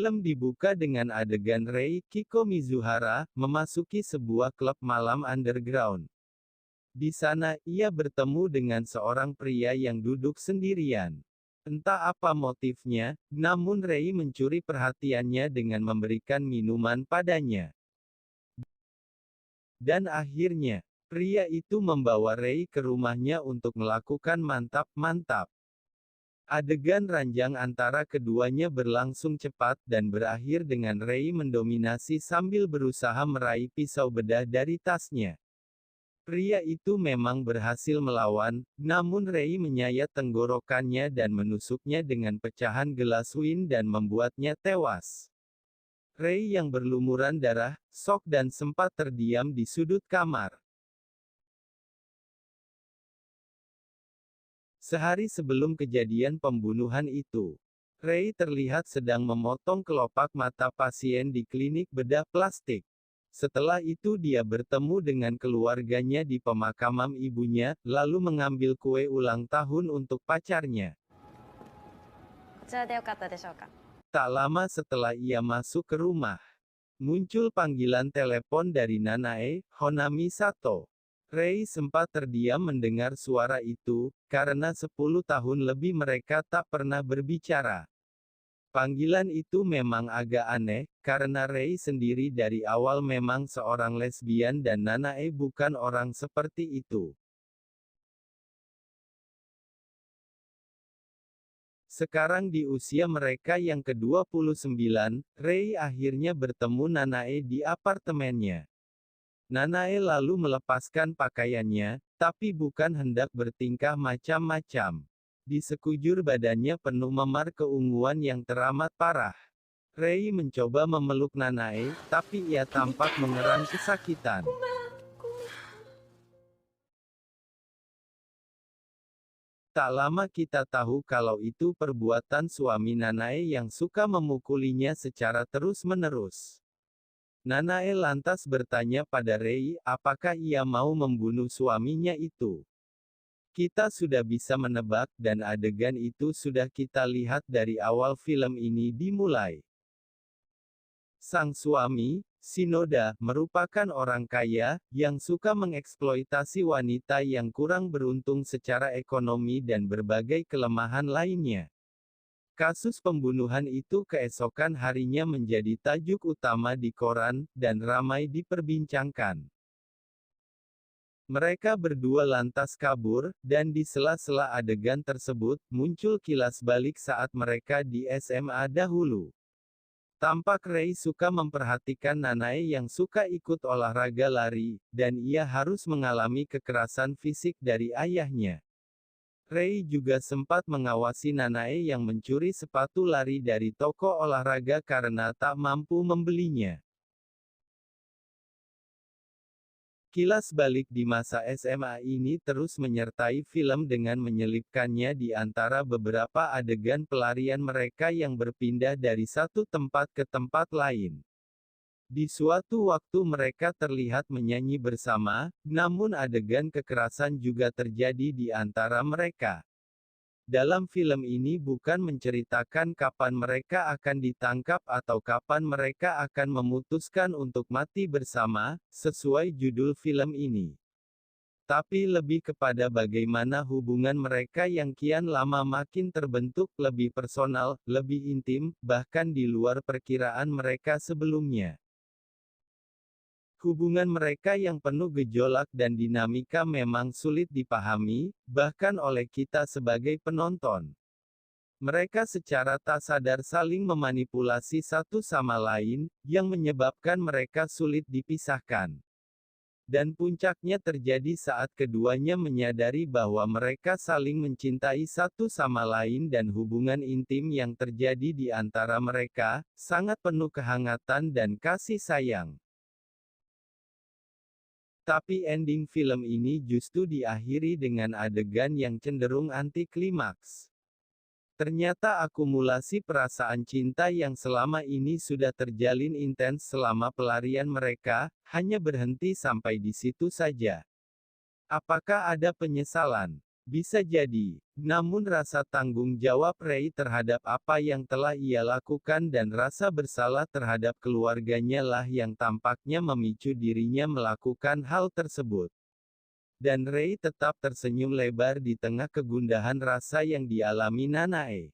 Film dibuka dengan adegan Rei Kiko Mizuhara memasuki sebuah klub malam underground. Di sana, ia bertemu dengan seorang pria yang duduk sendirian. Entah apa motifnya, namun Rei mencuri perhatiannya dengan memberikan minuman padanya. Dan akhirnya, pria itu membawa Rei ke rumahnya untuk melakukan mantap-mantap. Adegan ranjang antara keduanya berlangsung cepat dan berakhir dengan Rei mendominasi sambil berusaha meraih pisau bedah dari tasnya. Pria itu memang berhasil melawan, namun Rei menyayat tenggorokannya dan menusuknya dengan pecahan gelas wine dan membuatnya tewas. Rei yang berlumuran darah, shock dan sempat terdiam di sudut kamar. Sehari sebelum kejadian pembunuhan itu, Rei terlihat sedang memotong kelopak mata pasien di klinik bedah plastik. Setelah itu dia bertemu dengan keluarganya di pemakaman ibunya, lalu mengambil kue ulang tahun untuk pacarnya. こちらでよかったでしょうか。 Tak lama setelah ia masuk ke rumah, muncul panggilan telepon dari Nanae, Honami Sato. Rei sempat terdiam mendengar suara itu, karena 10 tahun lebih mereka tak pernah berbicara. Panggilan itu memang agak aneh, karena Rei sendiri dari awal memang seorang lesbian dan Nanae bukan orang seperti itu. Sekarang di usia mereka yang ke-29, Rei akhirnya bertemu Nanae di apartemennya. Nanae lalu melepaskan pakaiannya, tapi bukan hendak bertingkah macam-macam. Di sekujur badannya penuh memar keunguan yang teramat parah. Rei mencoba memeluk Nanae, tapi ia tampak mengerang kesakitan. Tak lama kita tahu kalau itu perbuatan suami Nanae yang suka memukulinya secara terus-menerus. Nanae lantas bertanya pada Rei, apakah ia mau membunuh suaminya itu. Kita sudah bisa menebak, dan adegan itu sudah kita lihat dari awal film ini dimulai. Sang suami, Shinoda, merupakan orang kaya, yang suka mengeksploitasi wanita yang kurang beruntung secara ekonomi dan berbagai kelemahan lainnya. Kasus pembunuhan itu keesokan harinya menjadi tajuk utama di koran, dan ramai diperbincangkan. Mereka berdua lantas kabur, dan di sela-sela adegan tersebut, muncul kilas balik saat mereka di SMA dahulu. Tampak Rei suka memperhatikan Nanae yang suka ikut olahraga lari, dan ia harus mengalami kekerasan fisik dari ayahnya. Rei juga sempat mengawasi Nanae yang mencuri sepatu lari dari toko olahraga karena tak mampu membelinya. Kilas balik di masa SMA ini terus menyertai film dengan menyelipkannya di antara beberapa adegan pelarian mereka yang berpindah dari satu tempat ke tempat lain. Di suatu waktu mereka terlihat menyanyi bersama, namun adegan kekerasan juga terjadi di antara mereka. Dalam film ini bukan menceritakan kapan mereka akan ditangkap atau kapan mereka akan memutuskan untuk mati bersama, sesuai judul film ini. Tapi lebih kepada bagaimana hubungan mereka yang kian lama makin terbentuk lebih personal, lebih intim, bahkan di luar perkiraan mereka sebelumnya. Hubungan mereka yang penuh gejolak dan dinamika memang sulit dipahami, bahkan oleh kita sebagai penonton. Mereka secara tak sadar saling memanipulasi satu sama lain, yang menyebabkan mereka sulit dipisahkan. Dan puncaknya terjadi saat keduanya menyadari bahwa mereka saling mencintai satu sama lain dan hubungan intim yang terjadi di antara mereka, sangat penuh kehangatan dan kasih sayang. Tapi ending film ini justru diakhiri dengan adegan yang cenderung anti-klimaks. Ternyata akumulasi perasaan cinta yang selama ini sudah terjalin intens selama pelarian mereka, hanya berhenti sampai di situ saja. Apakah ada penyesalan? Bisa jadi. Namun rasa tanggung jawab Ray terhadap apa yang telah ia lakukan dan rasa bersalah terhadap keluarganya lah yang tampaknya memicu dirinya melakukan hal tersebut. Dan Ray tetap tersenyum lebar di tengah kegundahan rasa yang dialami Nanae.